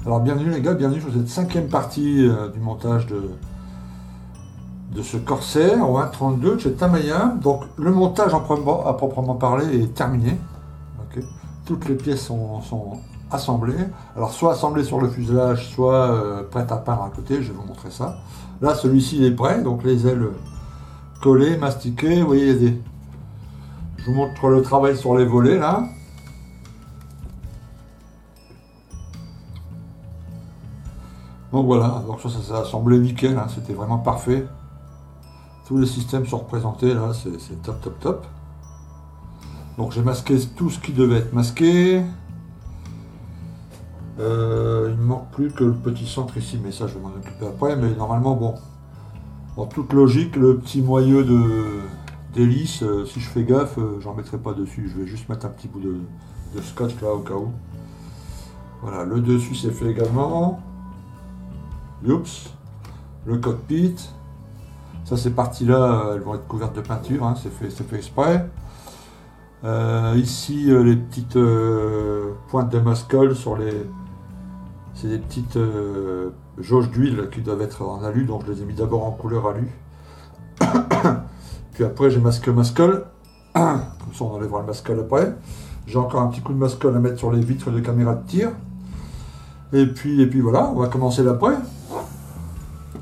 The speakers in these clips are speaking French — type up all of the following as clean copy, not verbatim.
Alors bienvenue les gars, bienvenue sur cette 5e partie du montage de ce Corsair au 1.32 chez Tamiya. Donc le montage à proprement parler est terminé. Okay. Toutes les pièces sont assemblées. Alors soit assemblées sur le fuselage, soit prêtes à peindre à côté, je vais vous montrer ça. Là celui-ci il est prêt, donc les ailes collées, mastiquées, vous voyez, je vous montre le travail sur les volets là. Donc voilà, donc ça s'est assemblé nickel, hein, c'était vraiment parfait. Tous les systèmes sont représentés là, c'est top top top. Donc j'ai masqué tout ce qui devait être masqué. Il ne manque plus que le petit centre ici, mais ça je vais m'en occuper après. Mais normalement, bon, en toute logique, le petit moyeu d'hélice, si je fais gaffe, j'en mettrai pas dessus. Je vais juste mettre un petit bout de scotch là au cas où. Voilà, le dessus c'est fait également. Oups, le cockpit, ça ces parties-là, elles vont être couvertes de peinture, hein, c'est fait exprès. Ici, les petites pointes de mascole sur c'est des petites jauges d'huile qui doivent être en alu, donc je les ai mis d'abord en couleur alu. Puis après, j'ai masqué mascole, comme ça on enlèvera le mascole après. J'ai encore un petit coup de mascole à mettre sur les vitres de caméra de tir. Et puis voilà, on va commencer l'après.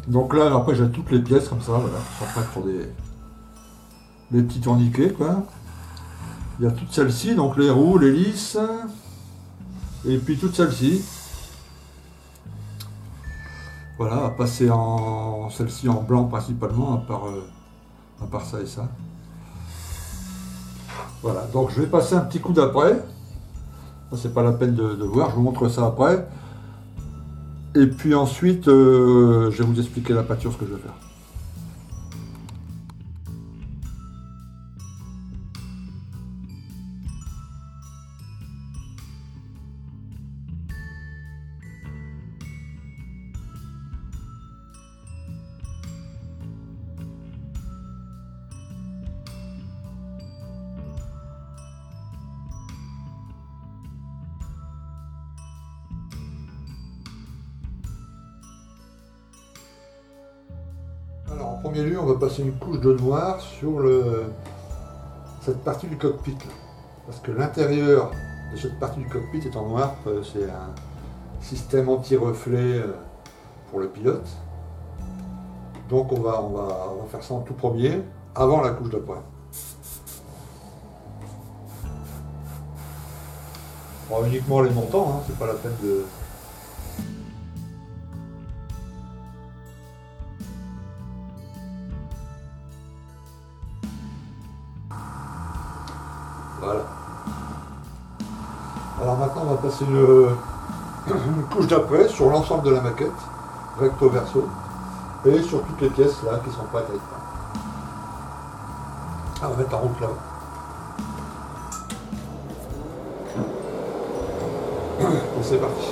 Donc là, après, j'ai toutes les pièces comme ça, voilà, qui sont prêtes pour des petits tourniquets, quoi. Il y a toutes celles-ci, donc les roues, l'hélice, et puis toutes celles-ci. Voilà, à passer en celle-ci en blanc principalement, à part ça et ça. Voilà, donc je vais passer un petit coup d'après. Ça, c'est pas la peine de voir, je vous montre ça après. Et puis ensuite, je vais vous expliquer la peinture, ce que je vais faire. Alors en premier lieu, on va passer une couche de noir sur cette partie du cockpit. Là. Parce que l'intérieur de cette partie du cockpit est en noir, c'est un système anti-reflet pour le pilote. Donc on va faire ça en tout premier, avant la couche d'après. Bon, uniquement les montants, hein, c'est pas la peine de... Voilà. Alors maintenant on va passer une couche d'après sur l'ensemble de la maquette, recto verso, et sur toutes les pièces là qui sont prêtes à être peintes. Ah, on va mettre en route là. Bon, c'est parti.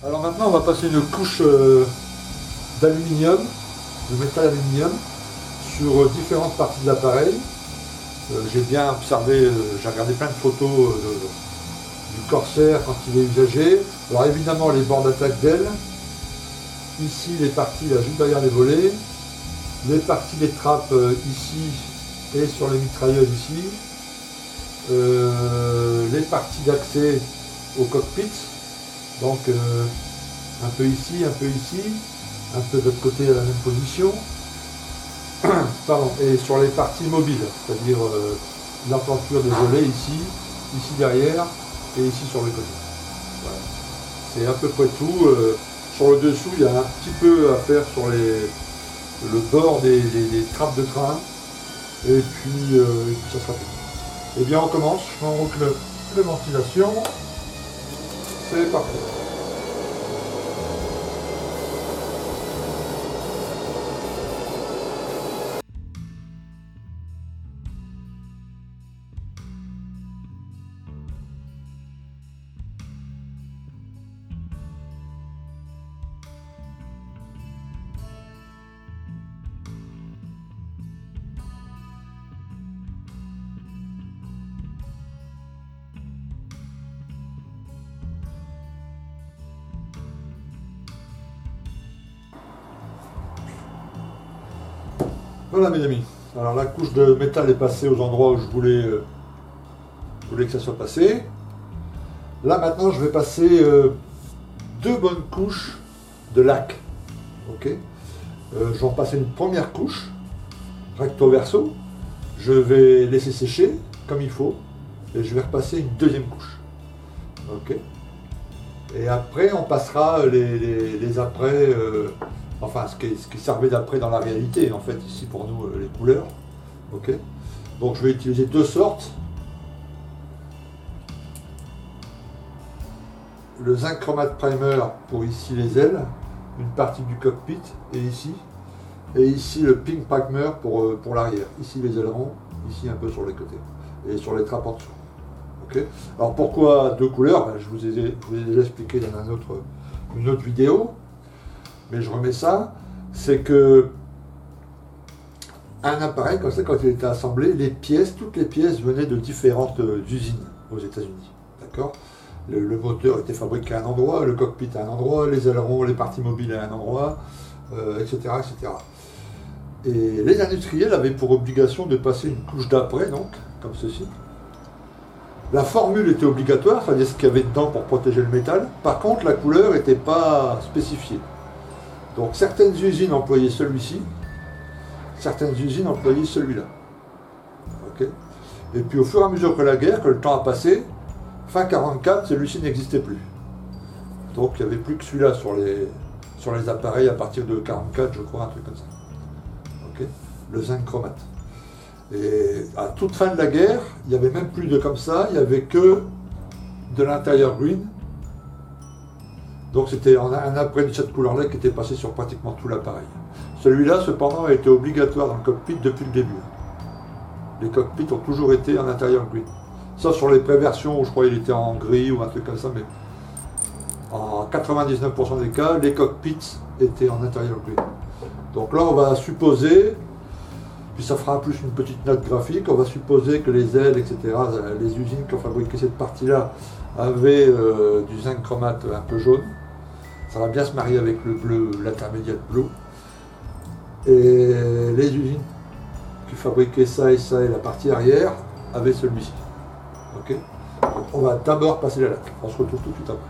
Alors maintenant on va passer une couche d'aluminium, de métal aluminium, sur différentes parties de l'appareil. J'ai bien observé, j'ai regardé plein de photos du Corsair quand il est usagé. Alors évidemment les bords d'attaque d'aile, ici les parties là juste derrière les volets, les parties des trappes ici et sur les mitrailleuses ici, les parties d'accès au cockpit. Donc un peu ici, un peu de l'autre côté à la même position. Pardon, et sur les parties mobiles, c'est-à-dire l'implanture des volets ici derrière et ici sur les côtés. Voilà. C'est à peu près tout. Sur le dessous, il y a un petit peu à faire sur le bord des trappes de train, et puis ça sera tout. Eh bien on commence, je m'enroule la ventilation, c'est parti. Voilà mes amis, alors la couche de métal est passée aux endroits où je voulais que ça soit passé. Là maintenant je vais passer 2 bonnes couches de lac. Ok, je vais en passer une première couche, recto verso. Je vais laisser sécher comme il faut et je vais repasser une deuxième couche. Ok. Et après on passera les après, enfin ce qui servait d'après dans la réalité en fait ici pour nous les couleurs. Ok. Donc je vais utiliser 2 sortes. Le zinc chromate primer pour ici les ailes, une partie du cockpit et ici le pink primer pour l'arrière, ici les ailerons, ici un peu sur les côtés et sur les trappes en dessous. Okay. Alors pourquoi 2 couleurs? Ben, je vous ai déjà expliqué dans une autre vidéo, mais je remets ça, c'est que un appareil comme ça, quand il était assemblé, toutes les pièces venaient de différentes usines aux États-Unis, d'accord? Le moteur était fabriqué à un endroit, le cockpit à un endroit, les ailerons, les parties mobiles à un endroit, etc., etc. Et les industriels avaient pour obligation de passer une couche d'après, donc, comme ceci. La formule était obligatoire, c'est-à-dire ce qu'il y avait dedans pour protéger le métal. Par contre, la couleur n'était pas spécifiée. Donc certaines usines employaient celui-ci, certaines usines employaient celui-là. Okay. Et puis au fur et à mesure que le temps a passé, fin 44, celui-ci n'existait plus. Donc il n'y avait plus que celui-là sur les appareils à partir de 44, je crois, un truc comme ça. Okay. Le zinc chromate. Et à toute fin de la guerre, il n'y avait même plus de comme ça, il n'y avait que de l'intérieur green. Donc c'était un après de cette couleur-là qui était passé sur pratiquement tout l'appareil. Celui-là, cependant, a été obligatoire dans le cockpit depuis le début. Les cockpits ont toujours été en intérieur green. Ça sur les préversions où je crois qu'il était en gris ou un truc comme ça, mais en 99% des cas, les cockpits étaient en intérieur green. Donc là, on va supposer, puis ça fera en plus une petite note graphique, on va supposer que les ailes, etc., les usines qui ont fabriqué cette partie-là avaient du zinc chromate un peu jaune. Ça va bien se marier avec le bleu, l'intermédiaire bleu. Et les usines qui fabriquaient ça et la partie arrière avaient celui-ci. Ok. Donc on va d'abord passer la laque. On se retrouve tout de suite après.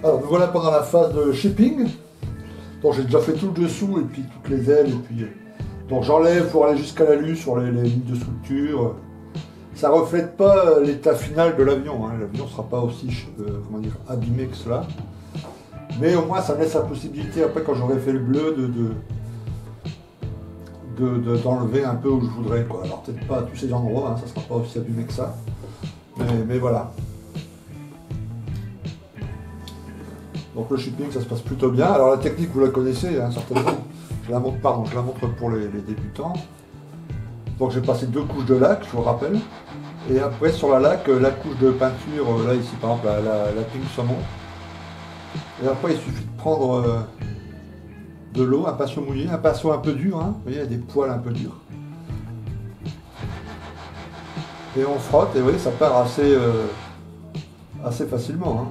Alors nous voilà pendant la phase de shipping. Donc j'ai déjà fait tout le dessous et puis toutes les ailes et puis donc j'enlève pour aller jusqu'à l'alu sur les lignes de structure. Ça reflète pas l'état final de l'avion. Hein. L'avion sera pas aussi comment dire, abîmé que cela. Mais au moins ça me laisse la possibilité après quand j'aurai fait le bleu d'enlever un peu où je voudrais quoi. Alors peut-être pas à tous ces endroits, hein, ça sera pas aussi abîmé que ça. Mais voilà. Donc le shipping ça se passe plutôt bien. Alors la technique vous la connaissez hein, certainement. Je la montre pour les débutants. Donc j'ai passé 2 couches de lac, je vous rappelle. Et après sur la laque, la couche de peinture, là ici par exemple la pink saumon. Et après il suffit de prendre de l'eau, un pinceau mouillé, un pinceau un peu dur, hein. Vous voyez, il y a des poils un peu durs. Et on frotte, et vous voyez, ça part assez facilement. Hein.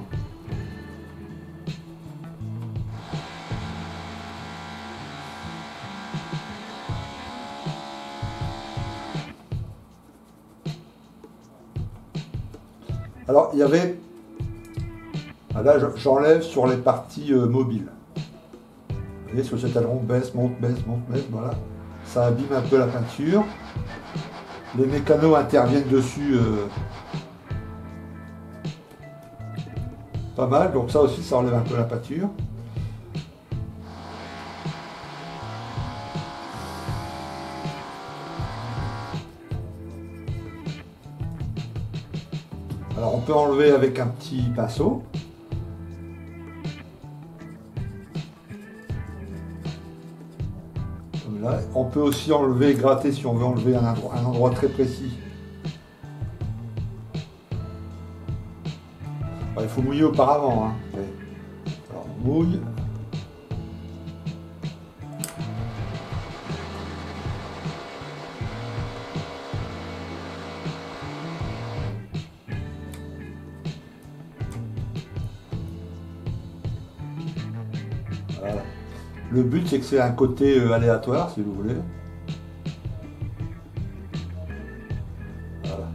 Alors, il y avait... Là, j'enlève sur les parties mobiles. Vous voyez, sur cet aileron, baisse, monte, voilà. Ça abîme un peu la peinture. Les mécanos interviennent dessus pas mal, donc ça aussi, ça enlève un peu la peinture. Alors on peut enlever avec un petit pinceau. Comme là. On peut aussi enlever, gratter si on veut enlever un endroit très précis. Alors, il faut mouiller auparavant. Hein. Alors on mouille. Voilà. Le but c'est que c'est un côté aléatoire si vous voulez. Voilà.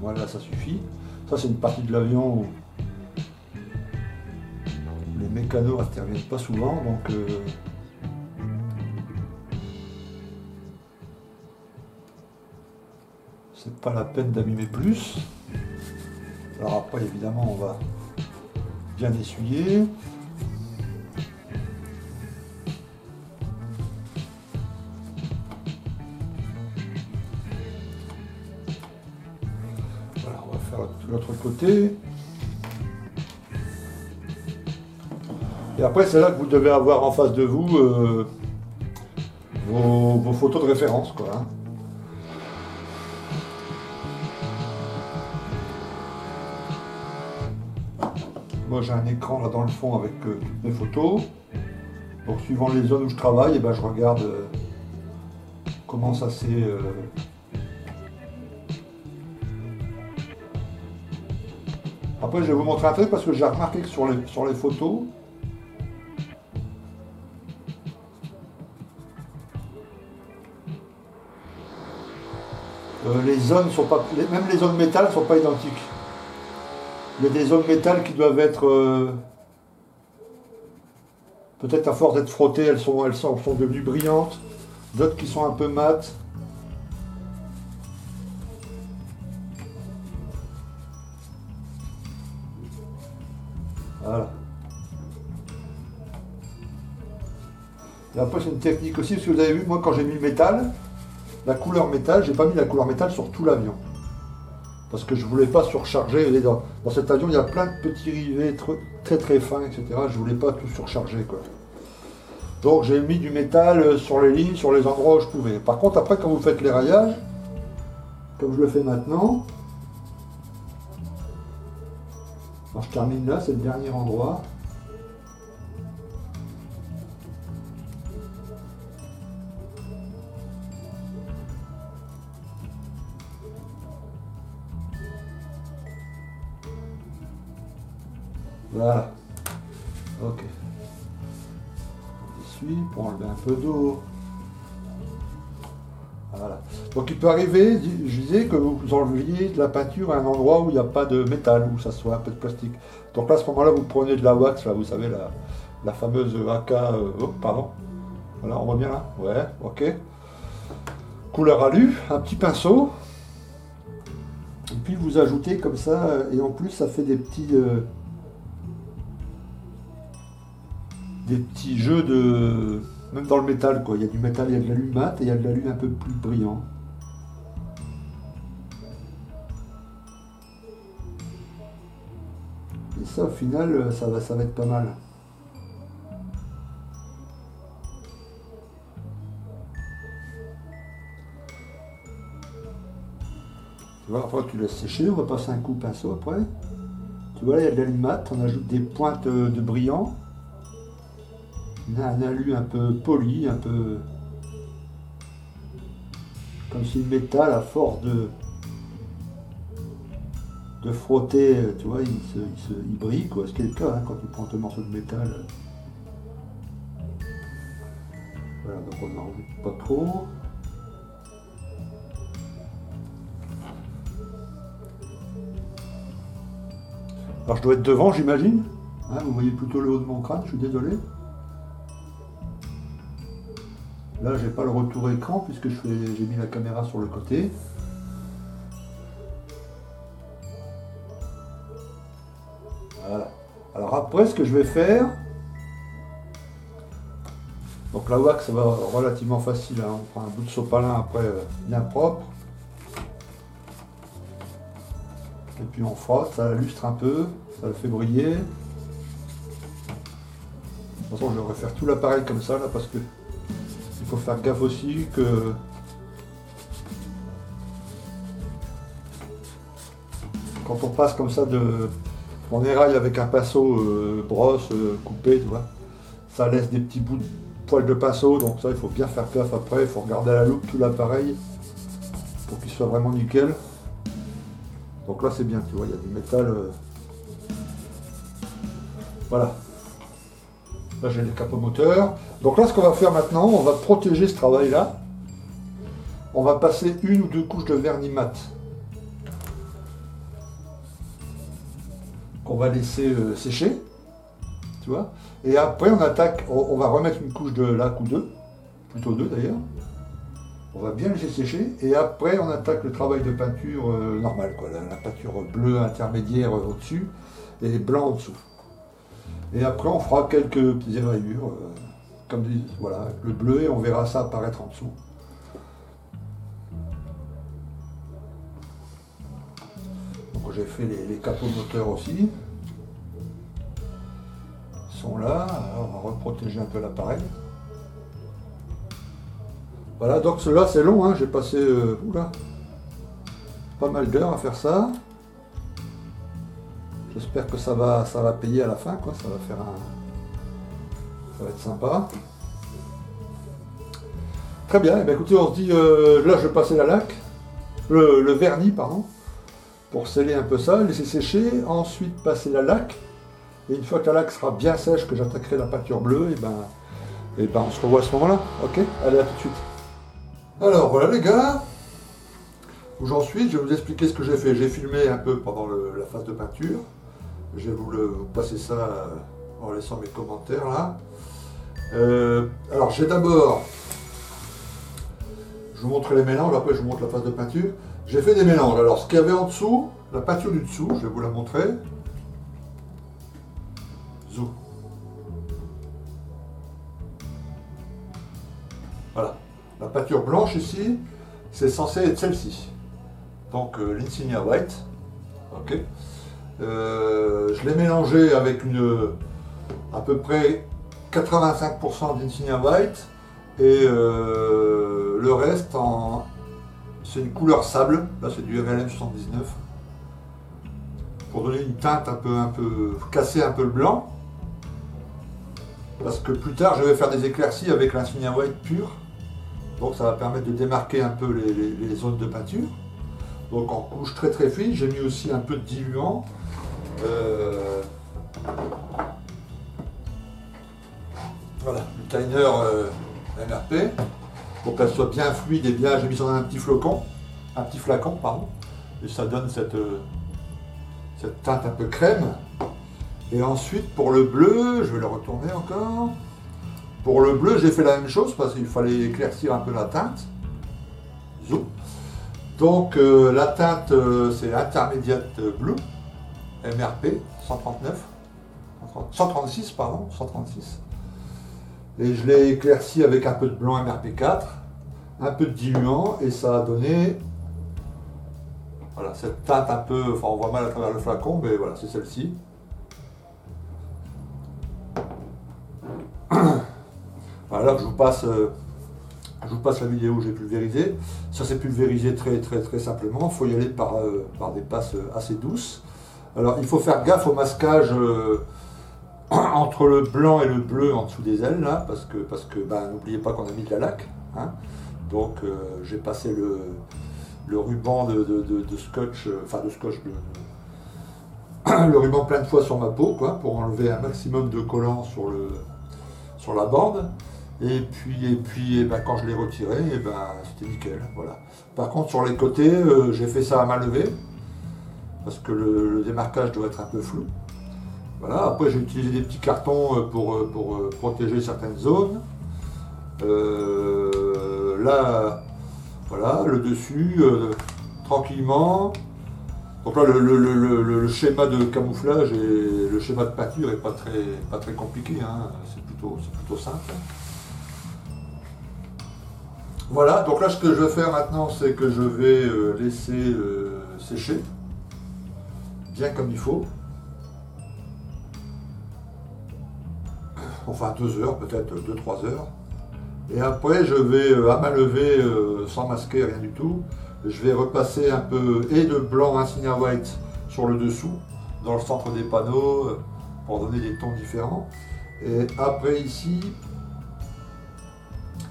Voilà, ça suffit. Ça c'est une partie de l'avion où les mécanos interviennent pas souvent, donc c'est pas la peine d'abîmer plus. Alors après évidemment on va bien essuyer. Voilà, on va faire l'autre côté. Et après c'est là que vous devez avoir en face de vous vos photos de référence quoi. Hein. Moi j'ai un écran là dans le fond avec toutes mes photos. Donc suivant les zones où je travaille, et ben, je regarde comment ça s'est... Après je vais vous montrer un truc parce que j'ai remarqué que sur les photos, les zones sont pas... Même les zones métal ne sont pas identiques. Il y a des zones métal qui doivent être... peut-être à force d'être frottées, elles sont devenues brillantes. D'autres qui sont un peu mates. Voilà. Et après c'est une technique aussi, parce que vous avez vu, moi quand j'ai mis le métal, la couleur métal, j'ai pas mis la couleur métal sur tout l'avion. Parce que je voulais pas surcharger. Dans cet avion, il y a plein de petits rivets très très fins, etc. Je voulais pas tout surcharger, quoi. Donc j'ai mis du métal sur les lignes, sur les endroits où je pouvais. Par contre, après, quand vous faites les raillages, comme je le fais maintenant, alors je termine là, c'est le dernier endroit. Voilà. Ok. On essuie pour enlever un peu d'eau. Voilà. Donc il peut arriver, je disais, que vous enleviez de la peinture à un endroit où il n'y a pas de métal, où ça soit un peu de plastique. Donc là, à ce moment-là, vous prenez de la wax, là, vous savez, la fameuse AK, oh, pardon. Voilà, on voit bien là. Ouais, ok. Couleur alu, un petit pinceau. Et puis vous ajoutez comme ça, et en plus ça fait des petits jeux de... Même dans le métal, quoi. Il y a du métal, il y a de l'alu mat et il y a de l'alu un peu plus brillant. Et ça, au final, ça va être pas mal. Tu vois, après tu laisses sécher, on va passer un coup pinceau après. Tu vois, là, il y a de l'alu mat, on ajoute des pointes de brillant. On a un alu un peu poli, un peu... Comme si le métal, à force de frotter, tu vois, il brille, quoi. Ce qui est le cas, hein, quand tu prends ton morceau de métal. Voilà, donc on n'en rajoute pas trop. Alors je dois être devant, j'imagine. Hein, vous voyez plutôt le haut de mon crâne, je suis désolé. Là, j'ai pas le retour écran puisque j'ai mis la caméra sur le côté. Voilà. Alors après, ce que je vais faire... Donc la wax, ça va relativement facile. Hein. On prend un bout de sopalin après bien propre. Et puis on frotte, ça lustre un peu, ça le fait briller. De toute façon, je vais refaire tout l'appareil comme ça, là, parce que il faut faire gaffe aussi que quand on passe comme ça on éraille avec un pinceau brosse coupé, tu vois, ça laisse des petits bouts de poils de pinceau, donc ça il faut bien faire gaffe après, il faut regarder à la loupe tout l'appareil pour qu'il soit vraiment nickel. Donc là c'est bien, tu vois, il y a du métal. Voilà. Là j'ai les capots moteurs. Donc là ce qu'on va faire maintenant, on va protéger ce travail-là. On va passer une ou deux couches de vernis mat. Qu'on va laisser sécher. Tu vois. Et après on attaque, on va remettre une couche de lac ou deux. Plutôt deux d'ailleurs. On va bien laisser sécher. Et après on attaque le travail de peinture normal, quoi. La peinture bleue intermédiaire au-dessus et blanc au-dessous. Et après, on fera quelques petites rayures, comme voilà, avec le bleu, et on verra ça apparaître en dessous. Donc j'ai fait les capots moteurs aussi. Ils sont là, alors on va reprotéger un peu l'appareil. Voilà, donc cela c'est long, hein, j'ai passé pas mal d'heures à faire ça. J'espère que ça va payer à la fin, quoi. Ça va être sympa. Très bien, et bien écoutez, on se dit, là je vais passer la laque, le vernis, pardon, pour sceller un peu ça, laisser sécher, ensuite passer la laque, et une fois que la laque sera bien sèche, que j'attaquerai la peinture bleue, et ben on se revoit à ce moment-là, ok? Allez, à tout de suite. Alors voilà les gars, où j'en suis, je vais vous expliquer ce que j'ai fait. J'ai filmé un peu pendant la phase de peinture. Je vais vous passer ça en laissant mes commentaires là. Alors j'ai d'abord, je vous montre les mélanges, après je vous montre la phase de peinture. J'ai fait des mélanges. Alors ce qu'il y avait en dessous, la peinture du dessous, je vais vous la montrer. Zou. Voilà. La peinture blanche ici, c'est censé être celle-ci. Donc l'Insignia White. Ok. Je l'ai mélangé avec à peu près 85% d'Insignia White et le reste c'est une couleur sable, là c'est du RLM 79 pour donner une teinte un peu casser un peu le blanc, parce que plus tard je vais faire des éclaircies avec l'Insignia White pur, donc ça va permettre de démarquer un peu les zones de peinture. Donc en couche très très fine, j'ai mis aussi un peu de diluant. Voilà, le Tiner MRP. pour qu'elle soit bien fluide et bien, j'ai mis ça dans un petit flacon, pardon, et ça donne cette teinte un peu crème. Et ensuite pour le bleu, je vais le retourner encore. Pour le bleu, j'ai fait la même chose parce qu'il fallait éclaircir un peu la teinte. Zoom. Donc la teinte, c'est Intermediate Blue, MRP 136, pardon, 136. Et je l'ai éclairci avec un peu de blanc MRP4, un peu de diluant, et ça a donné voilà, cette teinte un peu, enfin on voit mal à travers le flacon, mais voilà, c'est celle-ci. Voilà, je vous passe la vidéo où j'ai pulvérisé. Ça s'est pulvérisé très simplement. Il faut y aller par des passes assez douces. Alors il faut faire gaffe au masquage entre le blanc et le bleu en dessous des ailes là, parce que n'oubliez pas qu'on a mis de la laque. Hein. Donc j'ai passé le ruban de scotch, le ruban plein de fois sur ma peau, quoi, pour enlever un maximum de collant sur la bande. Et puis quand je l'ai retiré, c'était nickel. Voilà. Par contre, sur les côtés, j'ai fait ça à main levée, parce que le démarquage doit être un peu flou. Voilà. Après, j'ai utilisé des petits cartons pour protéger certaines zones. Là, voilà, le dessus, tranquillement. Donc là, le schéma de camouflage et le schéma de peinture n'est pas très compliqué, hein. C'est plutôt simple. Voilà, donc là ce que je vais faire maintenant, c'est que je vais laisser sécher, bien comme il faut. Enfin 2 heures, peut-être 2-3 heures. Et après je vais à main levée, sans masquer, rien du tout, je vais repasser un peu et de blanc Insignia White sur le dessous, dans le centre des panneaux, pour donner des tons différents. Et après ici,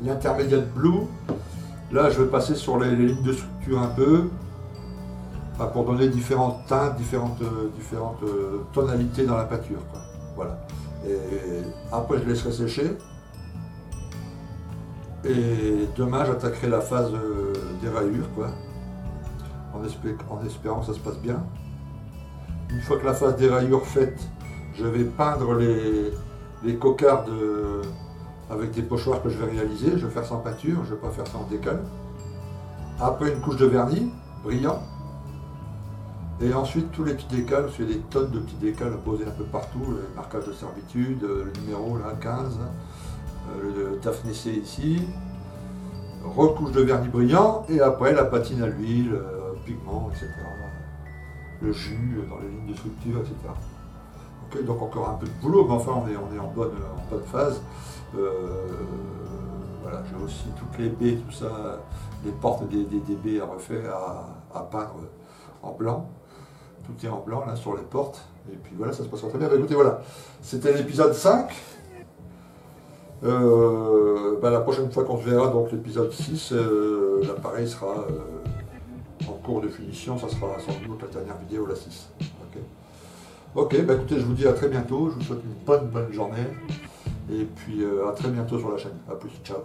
l'Intermediate Blue, là je vais passer sur les lignes de structure un peu, pour donner différentes teintes, différentes tonalités dans la peinture, quoi. Voilà. Et après je laisserai sécher. Et demain j'attaquerai la phase des rayures, quoi, en espérant que ça se passe bien. Une fois que la phase des rayures faite, je vais peindre les cocardes avec des pochoirs que je vais réaliser. Je vais faire ça en peinture, je ne vais pas faire ça en décal. Après une couche de vernis brillant. Et ensuite tous les petits décals, parce qu'il y a des tonnes de petits décals posés un peu partout, le marquage de servitude, le numéro là, 15, le Daphné C ici, recouche de vernis brillant, et après la patine à l'huile, pigment, etc. Le jus dans les lignes de structure, etc. Okay, donc encore un peu de boulot, mais enfin on est en bonne phase. Voilà, j'ai aussi toutes les baies, tout ça, les portes des baies à refaire, à peindre en blanc. Tout est en blanc là sur les portes. Et puis voilà, ça se passera très bien. Écoutez, voilà, c'était l'épisode 5. La prochaine fois qu'on se verra, donc l'épisode 6, l'appareil sera en cours de finition, ça sera sans doute la dernière vidéo, la 6. Ok, écoutez, je vous dis à très bientôt, je vous souhaite une bonne journée, et puis à très bientôt sur la chaîne. A plus, ciao.